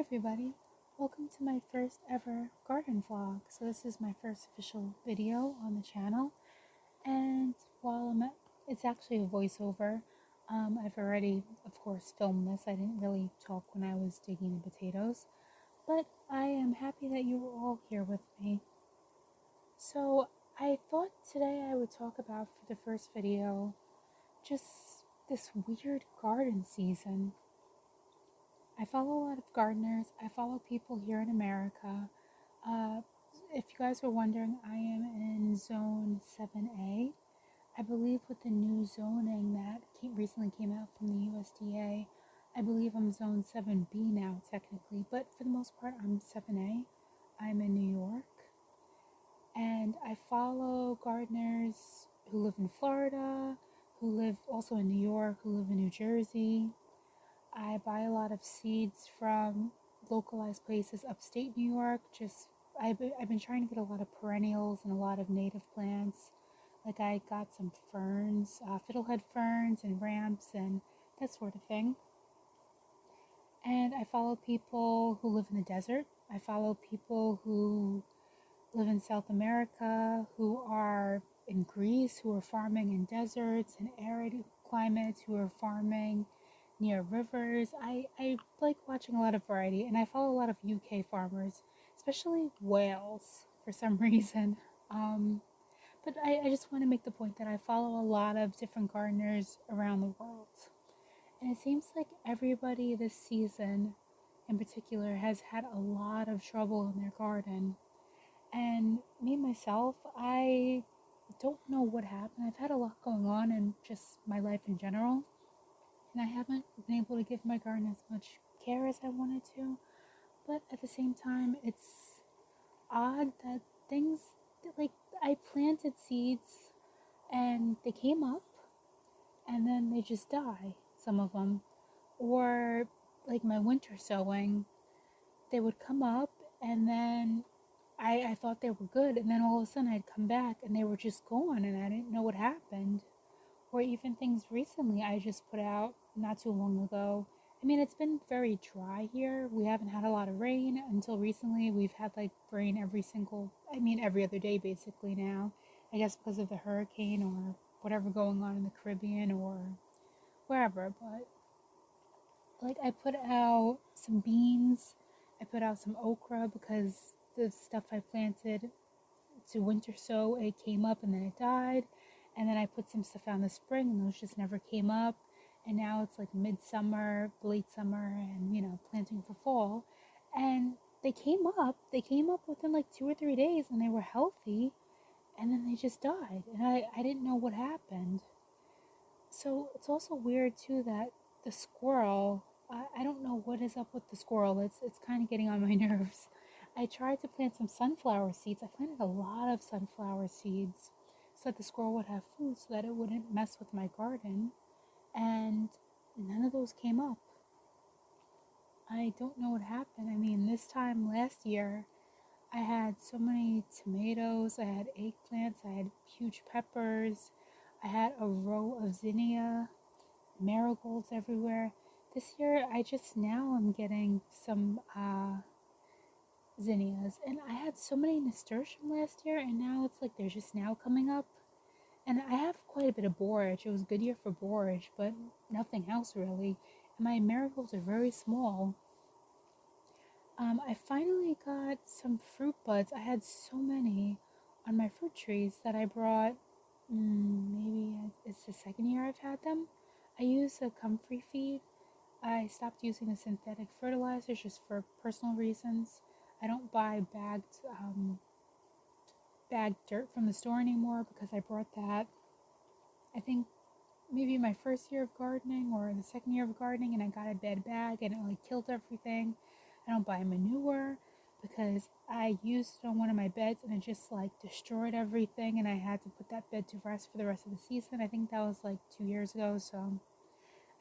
everybody, welcome to my first ever garden vlog. So this is my first official video on the channel, and it's actually a voiceover. I've already, of course, filmed this. I didn't really talk when I was digging the potatoes, but I am happy that you were all here with me. So I thought today I would talk about, for the first video, just this weird garden season. I follow a lot of gardeners. I follow people here in America. Uh, if you guys were wondering, I am in Zone 7A. I believe with the new zoning that recently came out from the USDA, I believe I'm Zone 7B now, technically, but for the most part, I'm 7A. I'm in New York. And I follow gardeners who live in Florida, who live also in New York, who live in New Jersey. I buy a lot of seeds from localized places upstate New York. I've been trying to get a lot of perennials and a lot of native plants. Like I got some ferns, fiddlehead ferns and ramps and that sort of thing. And I follow people who live in the desert. I follow people who live in South America, who are in Greece, who are farming in deserts and arid climates, who are farming near rivers. I like watching a lot of variety, and I follow a lot of UK farmers, especially Wales for some reason. But I just want to make the point that I follow a lot of different gardeners around the world. And it seems like everybody this season in particular has had a lot of trouble in their garden. And me myself, I don't know what happened. I've had a lot going on in just my life in general, and I haven't been able to give my garden as much care as I wanted to. But at the same time, it's odd that things like I planted seeds and they came up and then they just die, some of them. Or like my winter sowing, they would come up and then I thought they were good, and then all of a sudden I'd come back and they were just gone and I didn't know what happened. Or even things recently I just put out not too long ago. I mean, it's been very dry here. We haven't had a lot of rain until recently. We've had like rain every other day basically now. I guess because of the hurricane or whatever going on in the Caribbean or wherever. But like I put out some beans, I put out some okra because the stuff I planted to winter sow, it came up and then it died. And then I put some stuff out in the spring and those just never came up. And now it's like midsummer, late summer, and planting for fall. And they came up within like 2 or 3 days and they were healthy. And then they just died. And I didn't know what happened. So it's also weird too that the squirrel, I don't know what is up with the squirrel. It's kind of getting on my nerves. I tried to plant some sunflower seeds. I planted a lot of sunflower seeds so that the squirrel would have food so that it wouldn't mess with my garden. And none of those came up. I don't know what happened. I mean, this time last year, I had so many tomatoes, I had eggplants, I had huge peppers, I had a row of zinnia, marigolds everywhere. This year, I just now am getting some zinnias, and I had so many nasturtium last year, and now it's like they're just now coming up. And I have quite a bit of borage. It was a good year for borage, but nothing else really. And my marigolds are very small. I finally got some fruit buds. I had so many on my fruit trees that I brought. Maybe it's the second year I've had them. I use a comfrey feed. I stopped using the synthetic fertilizers just for personal reasons. I don't buy bagged dirt from the store anymore because I brought that, I think, maybe my first year of gardening or the second year of gardening, and I got a bad bag and it like killed everything. I don't buy manure because I used it on one of my beds and it just like destroyed everything, and I had to put that bed to rest for the rest of the season. I think that was like 2 years ago. So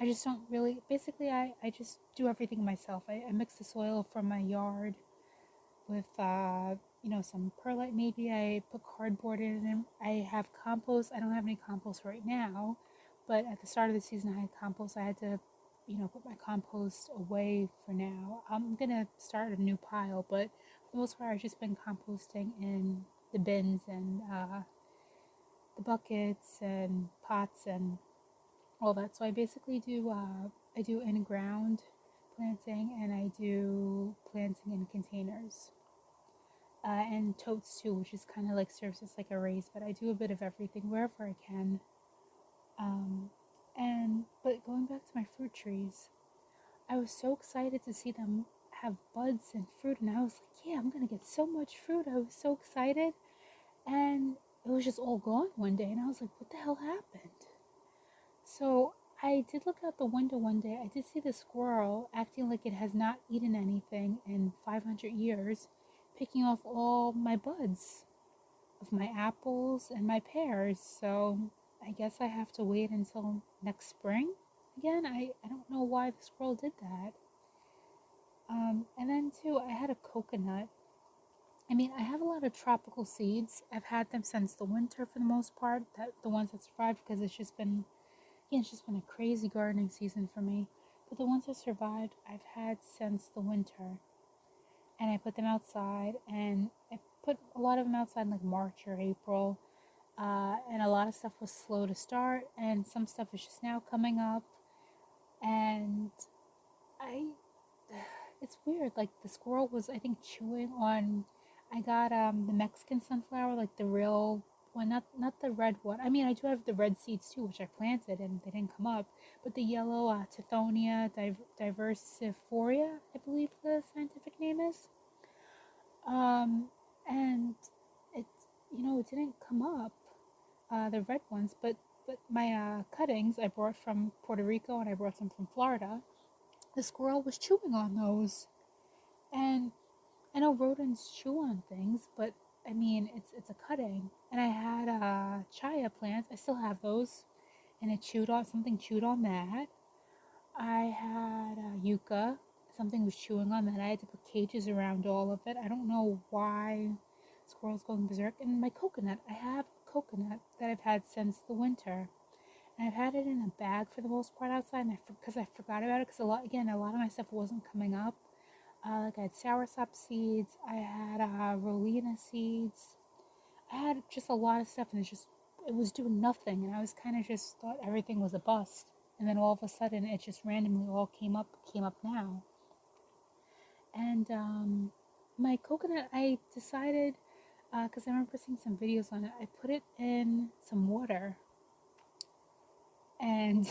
I just don't really, basically I just do everything myself. I mix the soil from my yard with some perlite. Maybe I put cardboard in it. I have compost. I don't have any compost right now, but at the start of the season I had compost. I had to put my compost away for now. I'm gonna start a new pile, but for the most part, I've just been composting in the bins and the buckets and pots and all that. So I basically do I do in ground planting and I do planting in containers and totes too, which is kind of like serves as like a raise. But I do a bit of everything wherever I can. Um, and but going back to my fruit trees, I was so excited to see them have buds and fruit, and I was like, yeah, I'm gonna get so much fruit. I was so excited, and it was just all gone one day, and I was like, what the hell happened? So I did look out the window one day. I did see the squirrel acting like it has not eaten anything in 500 years, picking off all my buds of my apples and my pears. So I guess I have to wait until next spring. Again, I don't know why the squirrel did that. And then too, I had a coconut. I mean, I have a lot of tropical seeds. I've had them since the winter for the most part. That the ones that survived because it's just been a crazy gardening season for me. But the ones that survived, I've had since the winter. And I put them outside, and I put a lot of them outside in like March or April. And a lot of stuff was slow to start, and some stuff is just now coming up. And I, it's weird. Like the squirrel was, I think, chewing on. I got the Mexican sunflower, like the real one, not the red one. I mean, I do have the red seeds too, which I planted and they didn't come up. But the yellow Tithonia diversifolia, I believe the scientific name is. Um, and it, it didn't come up. The red ones, but my cuttings I brought from Puerto Rico and I brought some from Florida. The squirrel was chewing on those, and I know rodents chew on things, but I mean it's a cutting. And I had chia plants. I still have those, and it chewed on something. Chewed on that. I had yucca. Something was chewing on that. I had to put cages around all of it. I don't know why squirrels going berserk. And my coconut. I have a coconut that I've had since the winter. And I've had it in a bag for the most part outside, and because I forgot about it, because a lot of my stuff wasn't coming up. Like I had soursop seeds, I had Rolina seeds, I had just a lot of stuff, and it was doing nothing, and I was kind of just thought everything was a bust, and then all of a sudden it just randomly all came up now, and my coconut, I decided, because I remember seeing some videos on it, I put it in some water, and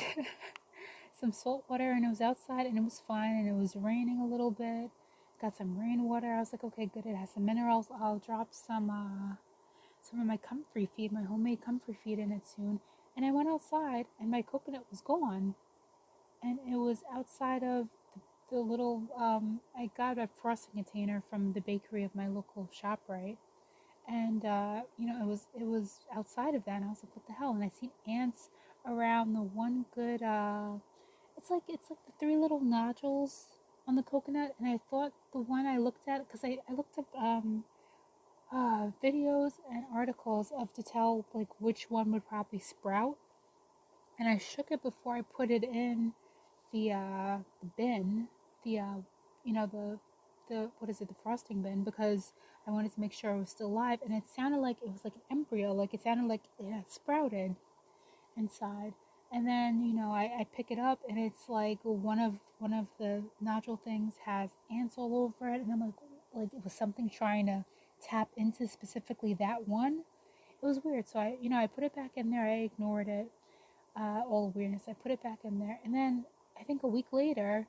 some salt water, and it was outside and it was fine, and it was raining a little bit. Got some rainwater. I was like, okay, good, it has some minerals. I'll drop some of my comfrey feed, my homemade comfrey feed in it soon. And I went outside and my coconut was gone, and it was outside of the little I got a frosting container from the bakery of my local shop, right? And it was outside of that, and I was like, what the hell? And I seen ants around the one good it's like the three little nodules on the coconut, and I thought the one I looked at, because I looked up videos and articles of to tell like which one would probably sprout, and I shook it before I put it in the bin, the the what is it, the frosting bin, because I wanted to make sure it was still alive, and it sounded like it was like an embryo, like it sounded like it had sprouted inside. And then I pick it up, and it's like one of the nodule things has ants all over it, and I'm like it was something trying to tap into specifically that one. It was weird. So I put it back in there. I ignored it, all the weirdness. I put it back in there, and then I think a week later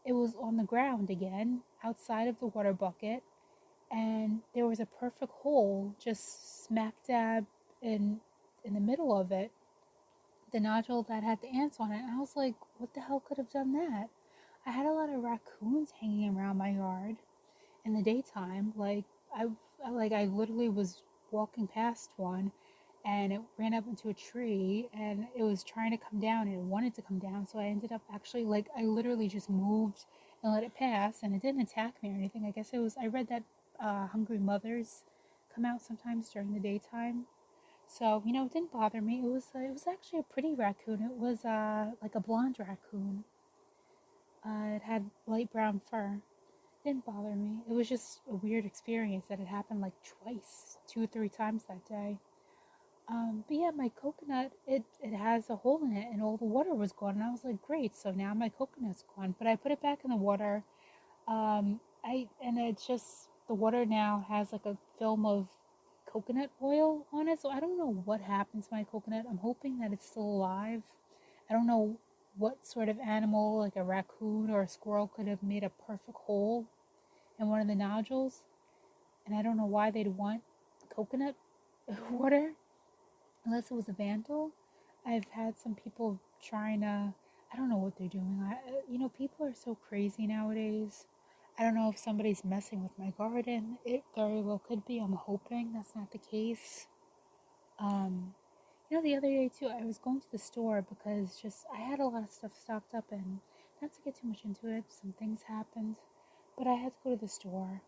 it was on the ground again outside of the water bucket, and there was a perfect hole just smack dab in the middle of it, the nodule that had the ants on it. And I was like, what the hell could have done that? I had a lot of raccoons hanging around my yard in the daytime. I literally was walking past one, and it ran up into a tree, and it was trying to come down, and it wanted to come down. So I ended up actually, like, I literally just moved and let it pass, and it didn't attack me or anything. I guess I read that hungry mothers come out sometimes during the daytime, so it didn't bother me. It was actually a pretty raccoon. It was like a blonde raccoon. it had light brown fur. It didn't bother me. It was just a weird experience that it happened like twice, 2 or 3 times that day. But yeah, my coconut, it has a hole in it and all the water was gone. And I was like, great, so now my coconut's gone. But I put it back in the water. And it's just, the water now has like a film of coconut oil on it. So I don't know what happened to my coconut. I'm hoping that it's still alive. I don't know what sort of animal, like a raccoon or a squirrel, could have made a perfect hole in one of the nodules. And I don't know why they'd want coconut water unless it was a vandal. I've had some people trying to, I don't know what they're doing. People are so crazy nowadays. I don't know if somebody's messing with my garden. It very well could be. I'm hoping that's not the case. Um, the other day too, I was going to the store because just I had a lot of stuff stocked up, and not to get too much into it, some things happened, but I had to go to the store,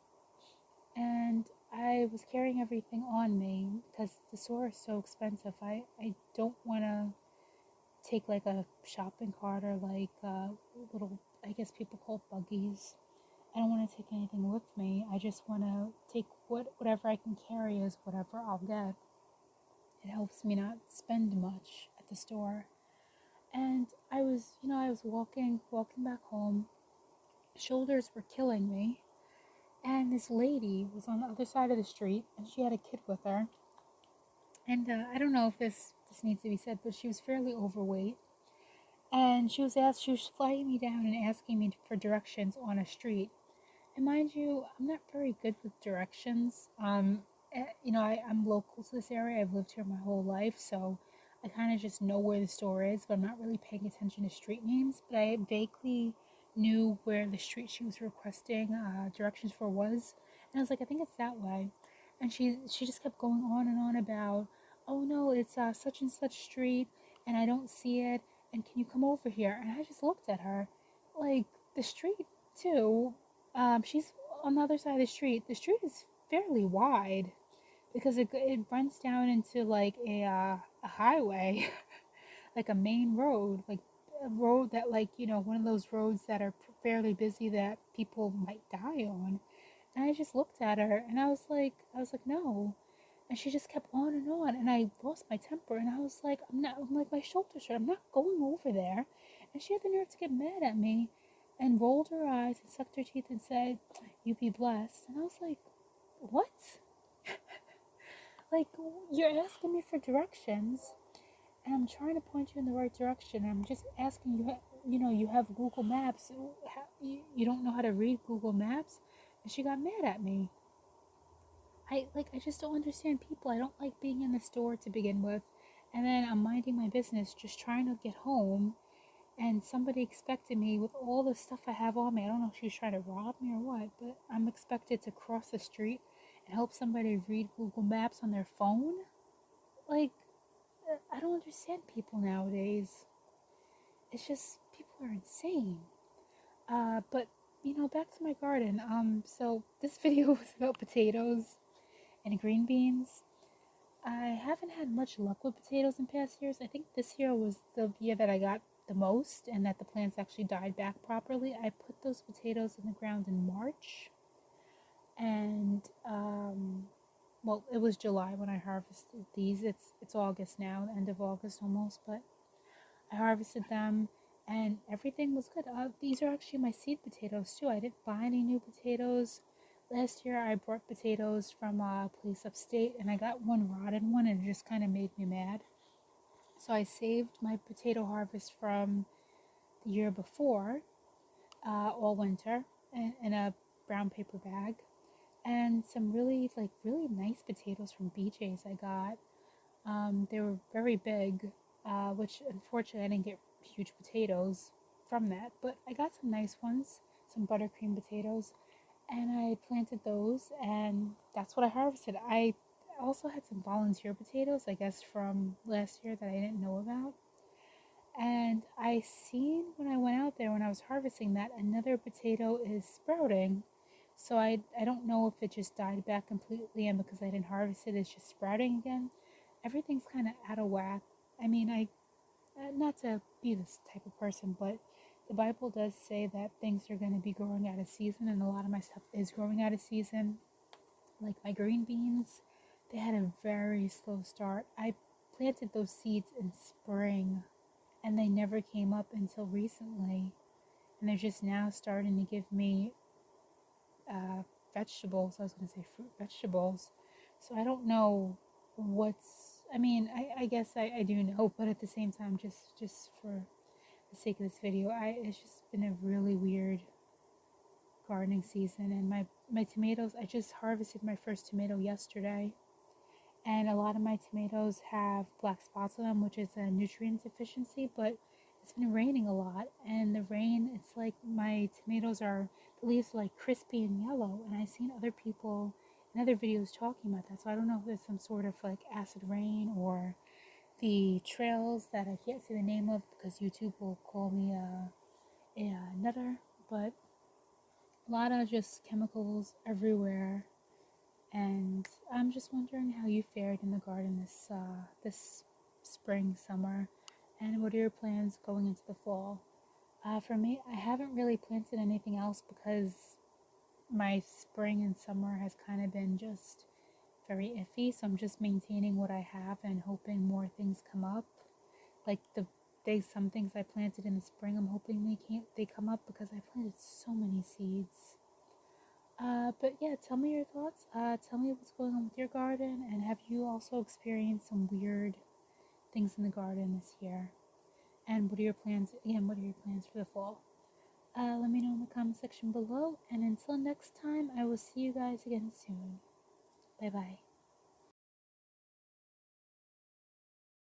and I was carrying everything on me because the store is so expensive. I don't want to take like a shopping cart or like little, I guess people call it buggies. I don't want to take anything with me. I just want to take whatever I can carry is whatever I'll get. It helps me not spend much at the store. And I was walking back home. Shoulders were killing me. And this lady was on the other side of the street, and she had a kid with her. And I don't know if this needs to be said, but she was fairly overweight. And she was flagging me down and asking me for directions on a street. And mind you, I'm not very good with directions. I'm local to this area. I've lived here my whole life, so I kind of just know where the store is, but I'm not really paying attention to street names. But I vaguely knew where the street she was requesting directions for was, and I was like, I think it's that way. And she just kept going on and on about, oh no, it's such and such street, and I don't see it, and can you come over here? And I just looked at her, like, the street too. She's on the other side of the street. The street is fairly wide because it runs down into like a highway, like a main road, like a road that, like, one of those roads that are fairly busy that people might die on. And I just looked at her and I was like, no. And she just kept on, and I lost my temper, and I was like, I'm like, my shoulders hurt. I'm not going over there. And she had the nerve to get mad at me and rolled her eyes and sucked her teeth and said, you be blessed. And I was like, what? Like, you're asking me for directions, and I'm trying to point you in the right direction. I'm just asking you, you have Google Maps. You don't know how to read Google Maps? And she got mad at me. I just don't understand people. I don't like being in the store to begin with. And then I'm minding my business, just trying to get home, and somebody expected me with all the stuff I have on me. I don't know if she was trying to rob me or what, but I'm expected to cross the street and help somebody read Google Maps on their phone. Like, I don't understand people nowadays. It's just, people are insane. But back to my garden. So this video was about potatoes and green beans. I haven't had much luck with potatoes in past years. I think this year was the year that I got the most and that the plants actually died back properly. I put those potatoes in the ground in March, and well, it was July when I harvested these. It's August now, the end of August almost, but I harvested them and everything was good. These are actually my seed potatoes too. I didn't buy any new potatoes. Last year I brought potatoes from a place upstate, and I got one rotten one, and it just kind of made me mad. So I saved my potato harvest from the year before, all winter, in a brown paper bag, and some really nice potatoes from BJ's I got. They were very big, which unfortunately I didn't get huge potatoes from that, but I got some nice ones, some buttercream potatoes, and I planted those, and that's what I harvested. I also had some volunteer potatoes, I guess, from last year that I didn't know about. And I seen when I went out there when I was harvesting that another potato is sprouting. So I don't know if it just died back completely, and because I didn't harvest it, it's just sprouting again. Everything's kind of out of whack. I mean, not to be this type of person, but the Bible does say that things are going to be growing out of season, and a lot of my stuff is growing out of season. Like my green beans, they had a very slow start. I planted those seeds in spring, and they never came up until recently. And they're just now starting to give me vegetables. I was going to say fruit vegetables. So I don't know what's. I mean, I guess I do know, but at the same time, just for the sake of this video, it's just been a really weird gardening season. And my tomatoes, I just harvested my first tomato yesterday, and a lot of my tomatoes have black spots on them, which is a nutrient deficiency. But it's been raining a lot, and the rain, it's like my tomatoes are, the leaves are like crispy and yellow, and I've seen other people in other videos talking about that. So I don't know if there's some sort of like acid rain, or the trails that I can't say the name of because YouTube will call me a nutter. But a lot of just chemicals everywhere, and I'm just wondering how you fared in the garden this spring, summer, and what are your plans going into the fall? For me, I haven't really planted anything else because my spring and summer has kind of been just very iffy. So I'm just maintaining what I have and hoping more things come up. Like some things I planted in the spring, I'm hoping they come up because I planted so many seeds. But yeah, tell me your thoughts. Tell me what's going on with your garden, and have you also experienced some weird things in the garden this year? And what are your plans? Again, what are your plans for the fall? Let me know in the comment section below. And until next time, I will see you guys again soon. Bye bye.